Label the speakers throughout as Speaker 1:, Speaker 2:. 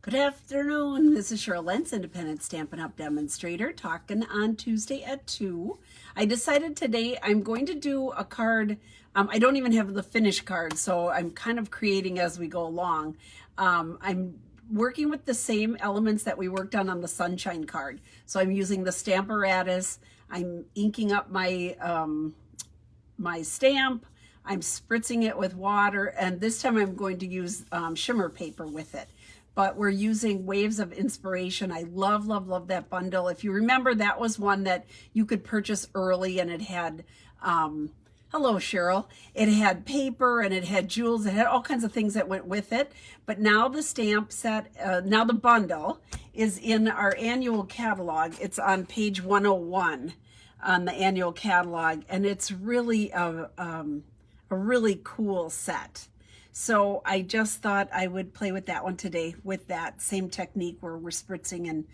Speaker 1: Good afternoon. This is Cheryl Lentz, Independent Stampin' Up! Demonstrator, talking on Tuesday at 2. I decided today I'm going to do a card. I don't even have the finished card, so I'm kind of creating as we go along. I'm working with the same elements that we worked on the Sunshine card. So I'm using the Stamparatus. I'm inking up my, my stamp. I'm spritzing it with water, and this time I'm going to use shimmer paper with it. But we're using Waves of Inspiration. I love, love, love that bundle. If you remember, that was one that you could purchase early, and it had, hello, Cheryl. It had paper, and it had jewels. It had all kinds of things that went with it. But now the stamp set, now the bundle is in our annual catalog. It's on page 101 on the annual catalog, and it's really a really cool set. So I just thought I would play with that one today with that same technique where we're spritzing and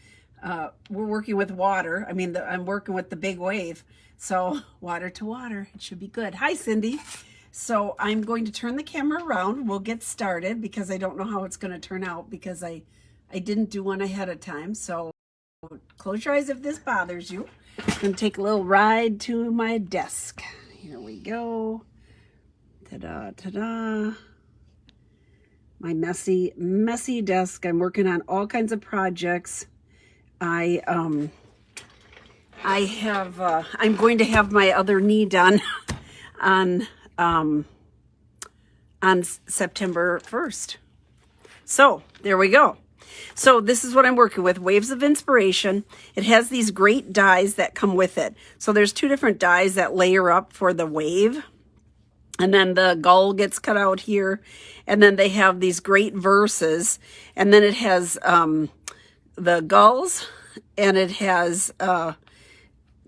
Speaker 1: we're working with water. I mean, I'm working with the big wave. So water to water, it should be good. Hi, Cindy. So I'm going to turn the camera around. We'll get started because I don't know how it's going to turn out because I didn't do one ahead of time. So close your eyes if this bothers you. I'm going to take a little ride to my desk. Here we go. Ta-da, ta-da. My messy desk. I'm working on all kinds of projects. I'm going to have my other knee done on September 1st. So there we go. So this is what I'm working with, Waves of Inspiration. It has these great dies that come with it. So there's two different dies that layer up for the wave. And then the gull gets cut out here. And then they have these great verses. And then it has the gulls. And it has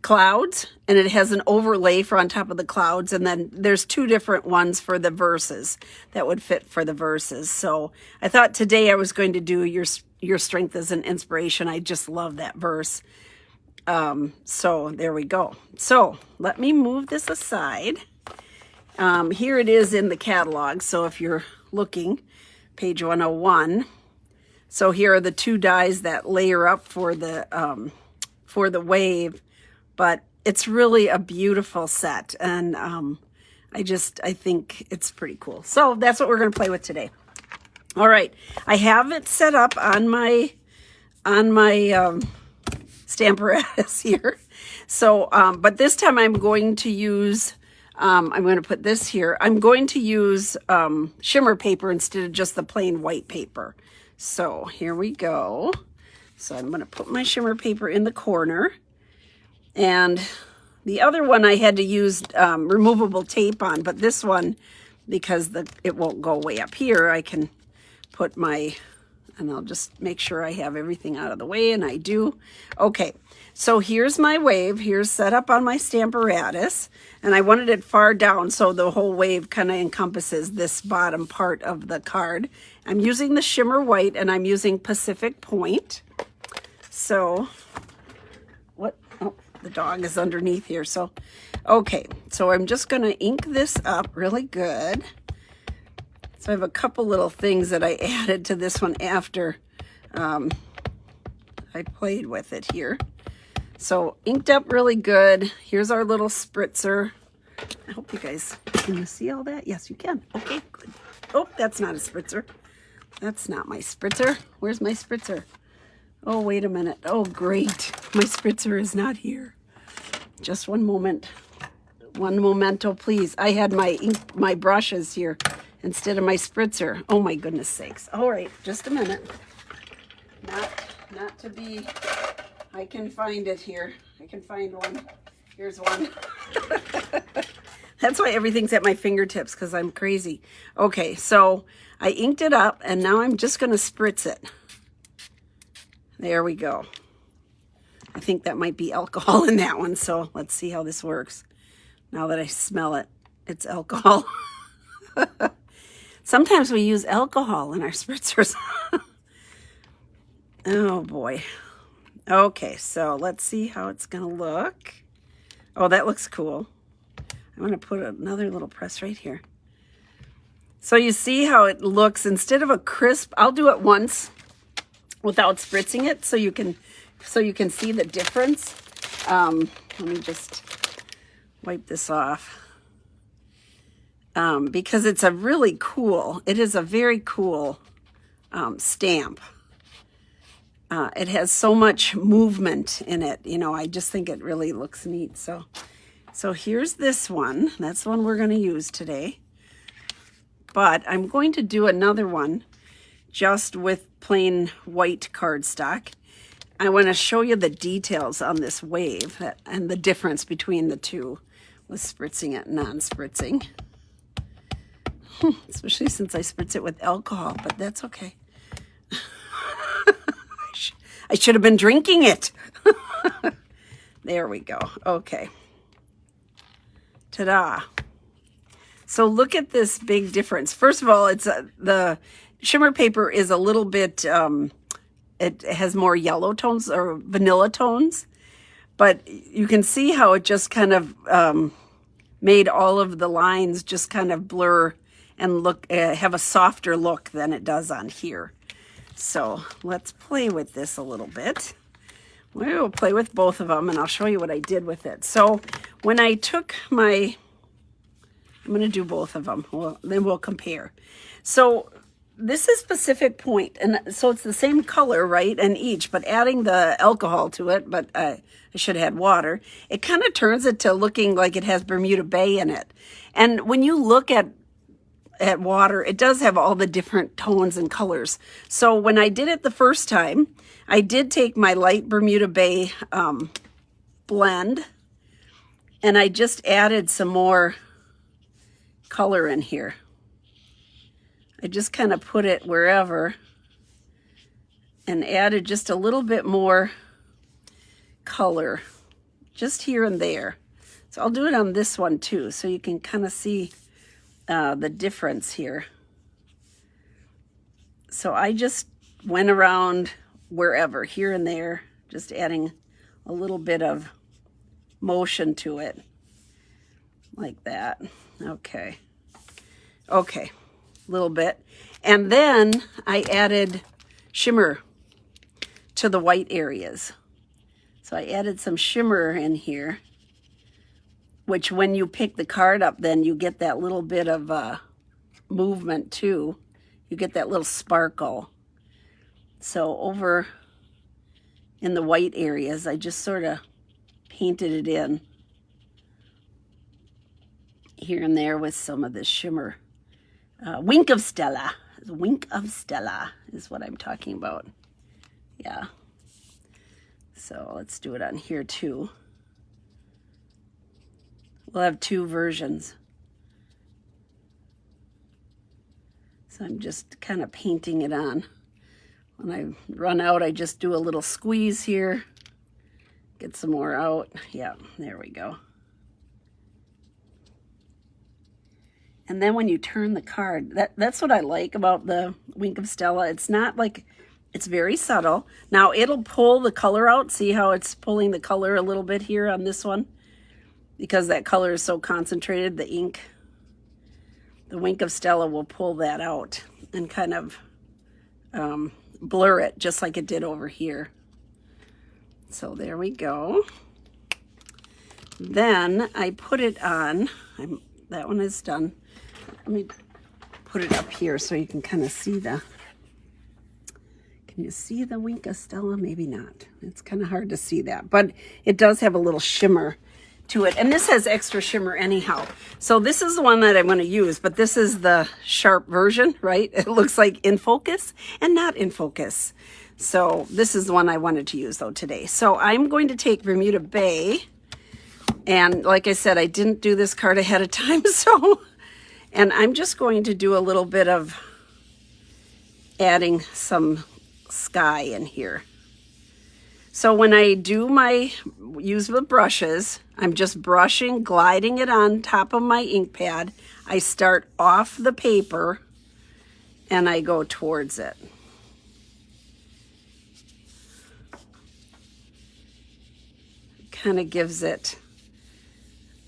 Speaker 1: clouds. And it has an overlay for on top of the clouds. And then there's two different ones for the verses that would fit for the verses. So I thought today I was going to do your strength as an inspiration. I just love that verse. So there we go. So let me move this aside. Here it is in the catalog. So if you're looking, page 101. So here are the two dies that layer up for the wave, but it's really a beautiful set. And, I think it's pretty cool. So that's what we're going to play with today. All right. I have it set up on my Stamparatus here. So, but this time I'm going to use, I'm going to put this here. I'm going to use shimmer paper instead of just the plain white paper. So here we go. So I'm going to put my shimmer paper in the corner. And the other one I had to use removable tape on, but this one, because it won't go way up here, I can put and I'll just make sure I have everything out of the way, and I do. Okay, so here's my wave. Here's set up on my Stamparatus, and I wanted it far down so the whole wave kind of encompasses this bottom part of the card. I'm using the shimmer white, and I'm using Pacific Point. So, oh, the dog is underneath here. So, okay, so I'm just going to ink this up really good. So I have a couple little things that I added to this one after I played with it here. So inked up really good. Here's our little spritzer. I hope you guys can see all that. Yes, you can. Okay, good. Oh, that's not a spritzer. That's not my spritzer. Where's my spritzer? Oh, wait a minute. Oh, great. My spritzer is not here. Just one moment. One momento, please. I had my brushes here instead of my spritzer. Oh my goodness sakes. All right, just a minute. Not to be, I can find it here. I can find one. Here's one. That's why everything's at my fingertips, because I'm crazy. Okay, so I inked it up, and now I'm just going to spritz it. There we go. I think that might be alcohol in that one, so let's see how this works. Now that I smell it, it's alcohol. Sometimes we use alcohol in our spritzers. Oh boy. Okay, so let's see how it's going to look. Oh, that looks cool. I'm going to put another little press right here. So you see how it looks. Instead of a crisp, I'll do it once without spritzing it, so you can see the difference. Let me just wipe this off. Because it's a really cool, it is a very cool stamp. It has so much movement in it, you know, I just think it really looks neat. So here's this one. That's the one we're going to use today. But I'm going to do another one just with plain white cardstock. I want to show you the details on this wave and the difference between the two with spritzing it and non-spritzing. Especially since I spritz it with alcohol, but that's okay. I should have been drinking it. There we go. Okay. Ta-da. So look at this big difference. First of all, it's the shimmer paper is a little bit, it has more yellow tones or vanilla tones, but you can see how it just kind of made all of the lines just kind of blur and look, have a softer look than it does on here. So let's play with this a little bit. We will play with both of them and I'll show you what I did with it. So when I took my, I'm going to do both of them. Then we'll compare. So this is Pacific Point, and so it's the same color, right, and each, but adding the alcohol to it, but I should have had water, it kind of turns it to looking like it has Bermuda Bay in it. And when you look at water, it does have all the different tones and colors. So when I did it the first time, I did take my light Bermuda Bay blend, and I just added some more color in here. I just kind of put it wherever and added just a little bit more color just here and there. So I'll do it on this one too, so you can kind of see the difference here. So I just went around wherever, here and there, just adding a little bit of motion to it, like that. Okay, a little bit. And then I added shimmer to the white areas. So I added some shimmer in here, which when you pick the card up, then you get that little bit of movement too. You get that little sparkle. So over in the white areas, I just sort of painted it in here and there with some of this shimmer. Wink of Stella. Wink of Stella is what I'm talking about. Yeah. So let's do it on here too. We'll have two versions. So I'm just kind of painting it on. When I run out, I just do a little squeeze here. Get some more out. Yeah, there we go. And then when you turn the card, that's what I like about the Wink of Stella. It's not like, it's very subtle. Now it'll pull the color out. See how it's pulling the color a little bit here on this one? Because that color is so concentrated, the ink. The Wink of Stella will pull that out and kind of blur it just like it did over here. So there we go. Then I put it on, that one is done. Let me put it up here so you can kind of see can you see the Wink of Stella? Maybe not. It's kind of hard to see that, but it does have a little shimmer to it. And this has extra shimmer anyhow. So this is the one that I'm going to use, but this is the sharp version, right? It looks like in focus and not in focus. So this is the one I wanted to use though today. So I'm going to take Bermuda Bay, and like I said, I didn't do this card ahead of time, and I'm just going to do a little bit of adding some sky in here. So when I use the brushes, I'm just brushing, gliding it on top of my ink pad. I start off the paper and I go towards it. Kind of gives it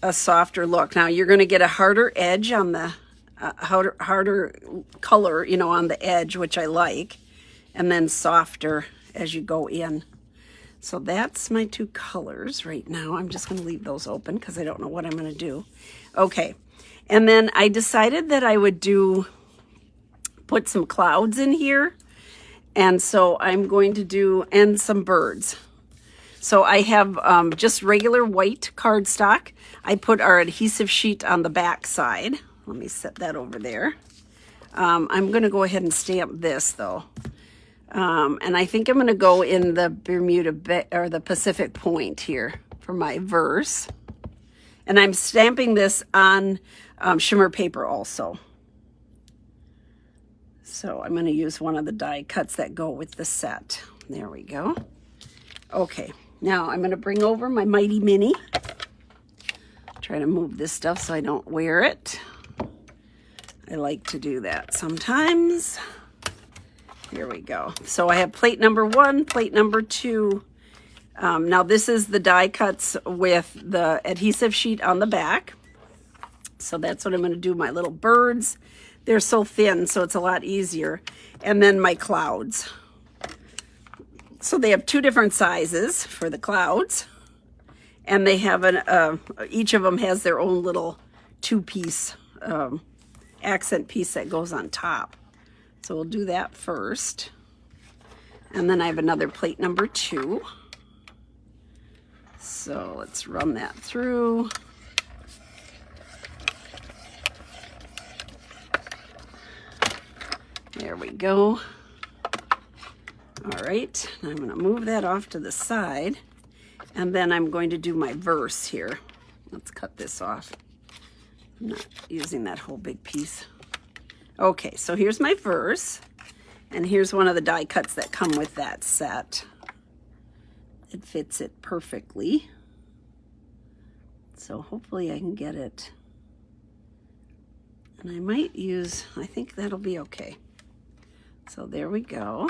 Speaker 1: a softer look. Now you're going to get a harder edge on the harder color, you know, on the edge, which I like. and then softer as you go in. So that's my two colors right now. I'm just going to leave those open because I don't know what I'm going to do. Okay, and then I decided that I would put some clouds in here. And so I'm going to do, and some birds. So I have just regular white cardstock. I put our adhesive sheet on the back side. Let me set that over there. I'm going to go ahead and stamp this though. And I think I'm going to go in the or the Pacific Point here for my verse. And I'm stamping this on shimmer paper also. So I'm going to use one of the die cuts that go with the set. There we go. Okay, now I'm going to bring over my Mighty Mini. Try to move this stuff so I don't wear it. I like to do that sometimes. Here we go. So I have plate number 1, plate number 2. Now this is the die cuts with the adhesive sheet on the back. So that's what I'm going to do. My little birds. They're so thin, so it's a lot easier. And then my clouds. So they have 2 different sizes for the clouds. And they have each of them has their own little 2-piece accent piece that goes on top. So we'll do that first. And then I have another plate number 2. So let's run that through. There we go. All right, I'm going to move that off to the side, and then I'm going to do my verse here. Let's cut this off. I'm not using that whole big piece. Okay, so here's my verse, and here's one of the die cuts that come with that set. It fits it perfectly. So hopefully I can get it. And I might use, I think that'll be okay. So there we go.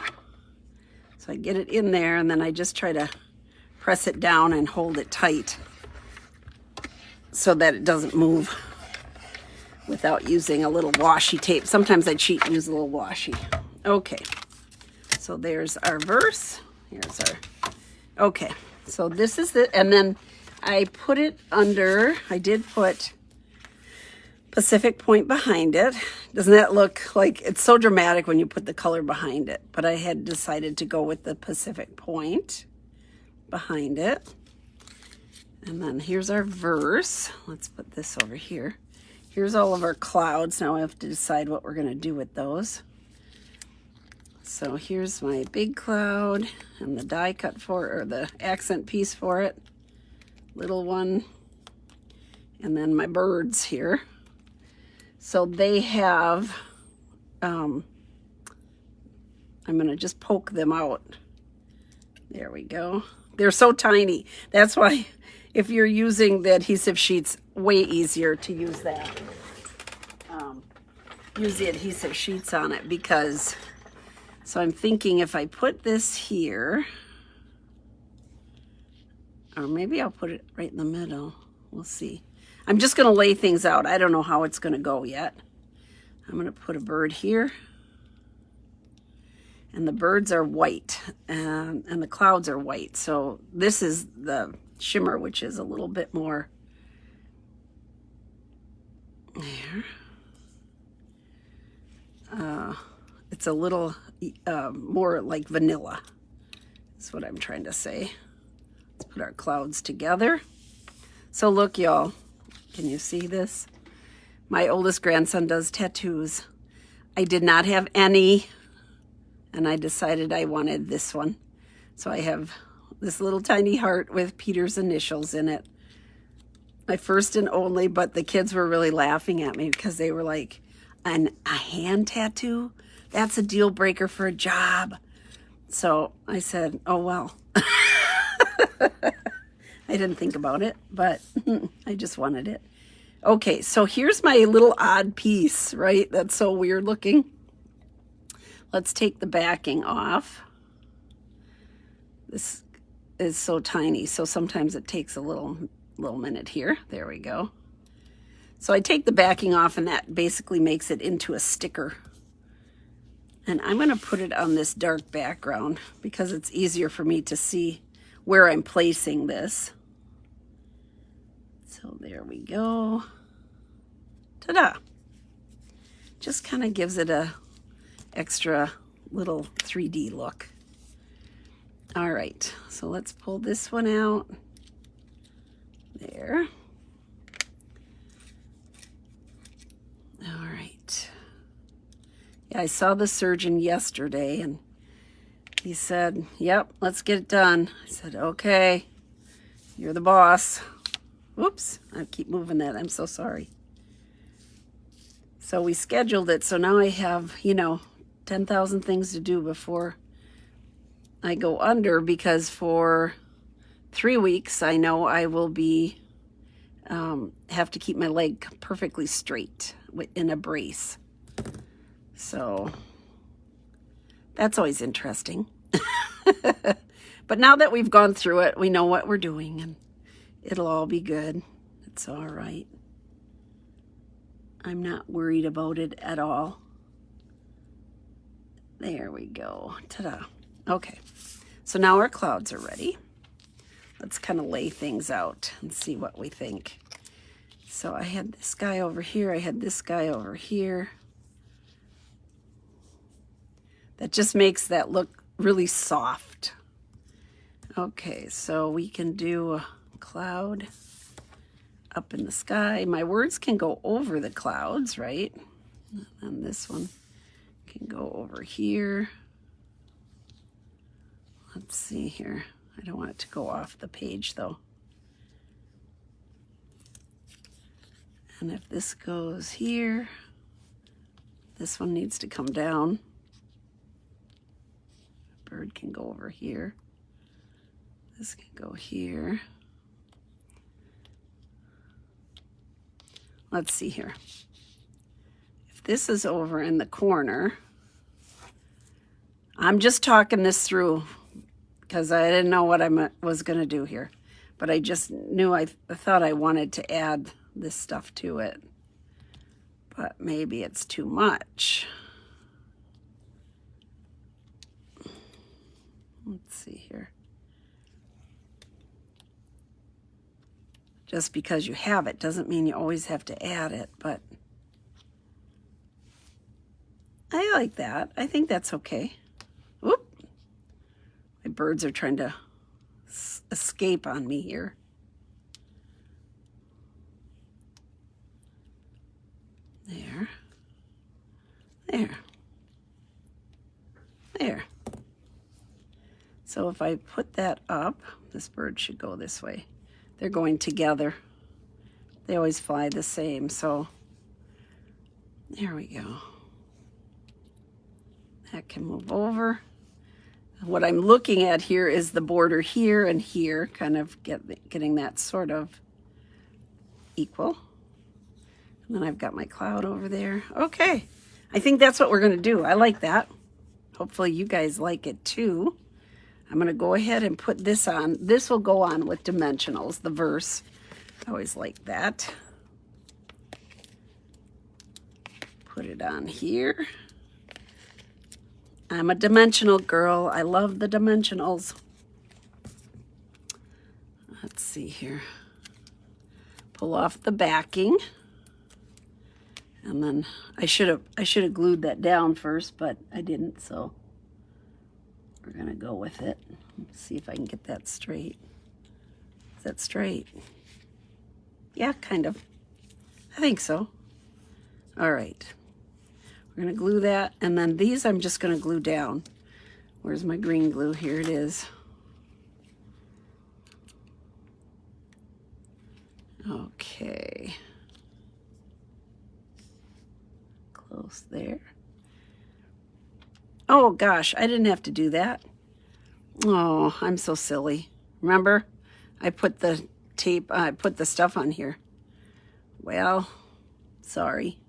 Speaker 1: So I get it in there, and then I just try to press it down and hold it tight so that it doesn't move without using a little washi tape. Sometimes I cheat and use a little washi. Okay, so there's our verse. Here's our, okay, so this is the, and then I put it under, I did put Pacific Point behind it. Doesn't that look like, it's so dramatic when you put the color behind it, but I had decided to go with the Pacific Point behind it. And then here's our verse. Let's put this over here. Here's all of our clouds. Now I have to decide what we're going to do with those. So here's my big cloud and the die cut for it, or the accent piece for it. Little one. And then my birds here. So they have, I'm going to just poke them out. There we go. They're so tiny. That's why if you're using the adhesive sheets, way easier to use that. Use the adhesive sheets on it because, so I'm thinking if I put this here, or maybe I'll put it right in the middle. We'll see. I'm just going to lay things out. I don't know how it's going to go yet. I'm going to put a bird here. And the birds are white. And the clouds are white. So this is the shimmer, which is a little bit more. There. It's a little more like vanilla. That's what I'm trying to say. Let's put our clouds together. So look, y'all. Can you see this? My oldest grandson does tattoos. I did not have any, and I decided I wanted this one. So I have this little tiny heart with Peter's initials in it. My first and only, but the kids were really laughing at me because they were like, a hand tattoo? That's a deal breaker for a job. So I said, oh, well. I didn't think about it, but I just wanted it. Okay, so here's my little odd piece, right? That's so weird looking. Let's take the backing off. This is so tiny, so sometimes it takes a little minute here. There we go. So I take the backing off, and that basically makes it into a sticker. And I'm going to put it on this dark background because it's easier for me to see where I'm placing this. So there we go. Ta-da! Just kind of gives it a extra little 3D look. All right, so let's pull this one out. There. All right. Yeah, I saw the surgeon yesterday and he said, yep, let's get it done. I said, okay, you're the boss. Whoops, I keep moving that. I'm so sorry. So we scheduled it. So now I have, 10,000 things to do before I go under, because for 3 weeks, I know I will be, have to keep my leg perfectly straight in a brace. So that's always interesting. But now that we've gone through it, we know what we're doing and it'll all be good. It's all right. I'm not worried about it at all. There we go. Ta-da. Okay. So now our clouds are ready. Let's kind of lay things out and see what we think. So I had this guy over here. I had this guy over here. That just makes that look really soft. Okay, so we can do a cloud up in the sky. My words can go over the clouds, right? And this one can go over here. Let's see here. I don't want it to go off the page though. And if this goes here, this one needs to come down. Bird can go over here. This can go here. Let's see here. If this is over in the corner, I'm just talking this through because I didn't know what I was going to do here. But I just knew I thought I wanted to add this stuff to it. But maybe it's too much. Let's see here. Just because you have it doesn't mean you always have to add it, but I like that. I think that's okay. Whoop. My birds are trying to escape on me here. There. There. There. So if I put that up, this bird should go this way. They're going together. They always fly the same, so there we go. That can move over. What I'm looking at here is the border here and here, kind of getting that sort of equal. And then I've got my cloud over there. Okay, I think that's what we're gonna do. I like that. Hopefully you guys like it too. I'm going to go ahead and put this on. This will go on with dimensionals, the verse. I always like that. Put it on here. I'm a dimensional girl. I love the dimensionals. Let's see here. Pull off the backing. And then I should have glued that down first, but I didn't, so we're gonna go with it. Let's see if I can get that straight. Is that straight? Yeah, kind of. I think so. All right. We're gonna glue that, and then these I'm just gonna glue down. Where's my green glue? Here it is. Okay. Close there. Oh gosh, I didn't have to do that. Oh, I'm so silly. Remember, I put the tape, I put the stuff on here. Well, sorry.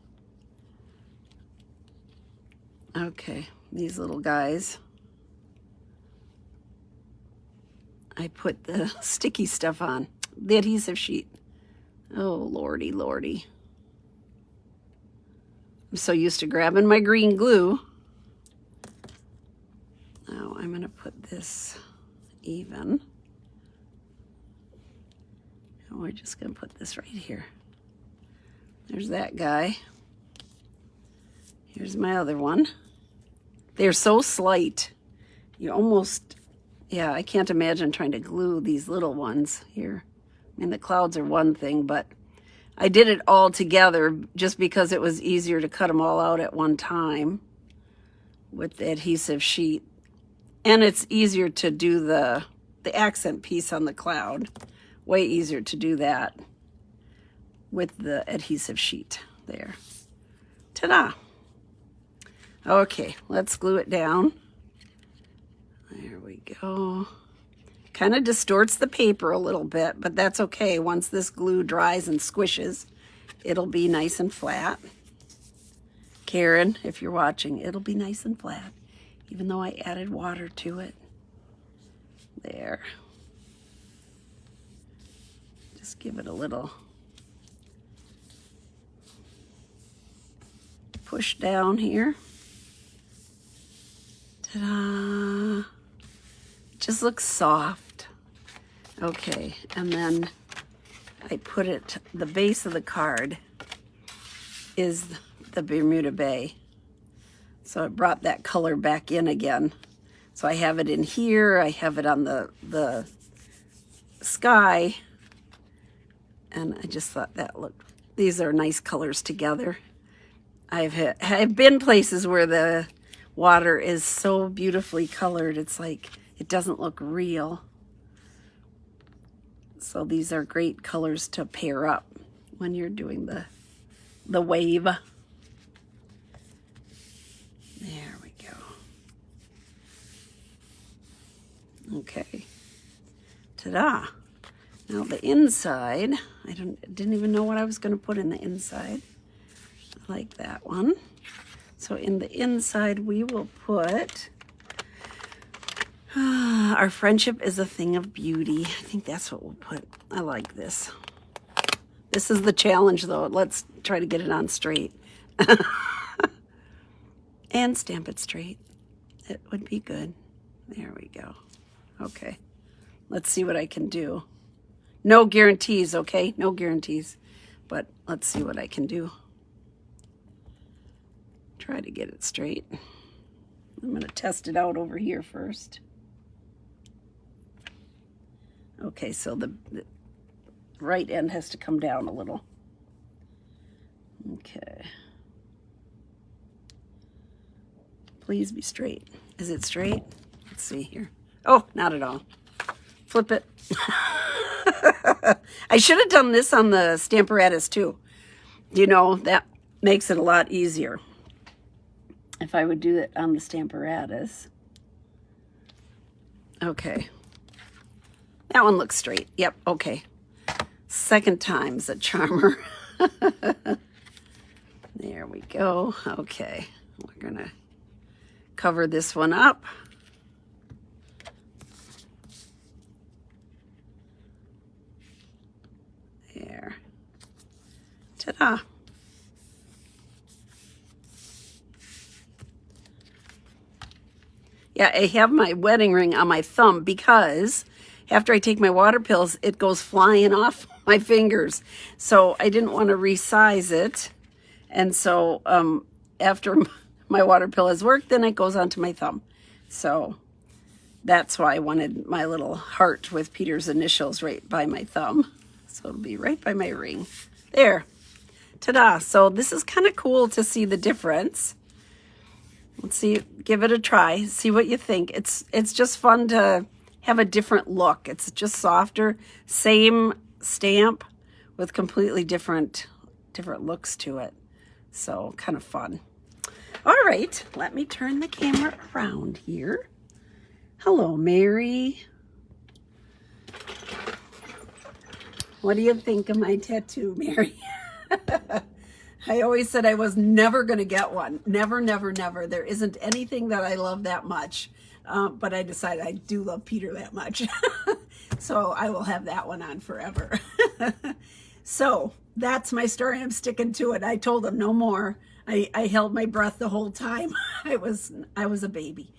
Speaker 1: Okay, these little guys. I put the sticky stuff on, the adhesive sheet. Oh, lordy, lordy. I'm so used to grabbing my green glue. to put this even. And we're just going to put this right here. There's that guy. Here's my other one. They're so slight. You almost, yeah, I can't imagine trying to glue these little ones here. I mean, the clouds are one thing, but I did it all together just because it was easier to cut them all out at one time with the adhesive sheet. And it's easier to do the accent piece on the cloud. Way easier to do that with the adhesive sheet there. Ta-da! Okay, let's glue it down. There we go. Kind of distorts the paper a little bit, but that's okay. Once this glue dries and squishes, it'll be nice and flat. Karen, if you're watching, it'll be nice and flat, even though I added water to it. There. Just give it a little push down here. Ta-da! It just looks soft. Okay, and then I put it, the base of the card is the Bermuda Bay. So it brought that color back in again. So I have it in here, I have it on the sky, and I just thought that looked, these are nice colors together. I've been places where the water is so beautifully colored, it's like it doesn't look real. So these are great colors to pair up when you're doing the wave. There we go. Okay. Ta-da! Now the inside, I didn't even know what I was going to put in the inside. I like that one. So in the inside, we will put, our friendship is a thing of beauty. I think that's what we'll put. I like this. This is the challenge, though. Let's try to get it on straight. And stamp it straight. It would be good. There we go. Okay. Let's see what I can do. No guarantees, okay? No guarantees. But let's see what I can do. Try to get it straight. I'm going to test it out over here first. Okay, so the right end has to come down a little. Okay. Please be straight. Is it straight? Let's see here. Oh, not at all. Flip it. I should have done this on the Stamparatus too. You know, that makes it a lot easier. If I would do it on the Stamparatus. Okay. That one looks straight. Yep, okay. Second time's a charmer. There we go. Okay. We're going to cover this one up. There. Ta-da. Yeah, I have my wedding ring on my thumb because after I take my water pills, it goes flying off my fingers. So I didn't want to resize it. And so after my water pill has worked, then it goes onto my thumb. So that's why I wanted my little heart with Peter's initials right by my thumb. So it'll be right by my ring. There. Ta-da. So this is kind of cool to see the difference. Let's see, give it a try, see what you think. It's just fun to have a different look. It's just softer, same stamp with completely different looks to it. So kind of fun. All right, let me turn the camera around here. Hello, Mary. What do you think of my tattoo, Mary? I always said I was never going to get one. Never, never, never. There isn't anything that I love that much. But I decided I do love Peter that much. So I will have that one on forever. So that's my story. I'm sticking to it. I told him no more. I held my breath the whole time. I was a baby.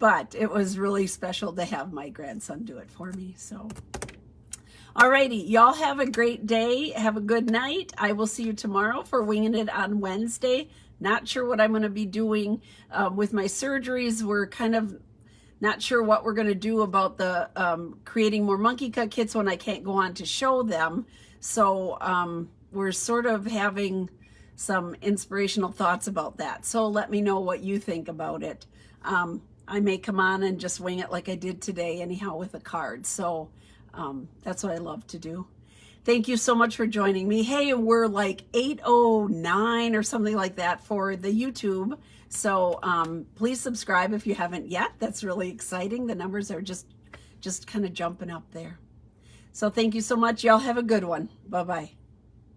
Speaker 1: but it was really special to have my grandson do it for me. So, alrighty, y'all have a great day. Have a good night. I will see you tomorrow for Winging It on Wednesday. Not sure what I'm going to be doing with my surgeries. We're kind of not sure what we're going to do about the creating more monkey cut kits when I can't go on to show them. So we're sort of having some inspirational thoughts about that. So let me know what you think about it. I may come on and just wing it like I did today anyhow with a card. So that's what I love to do. Thank you so much for joining me. Hey, we're like 809 or something like that for the YouTube. So please subscribe if you haven't yet. That's really exciting. The numbers are just kind of jumping up there. So thank you so much. Y'all have a good one. Bye-bye.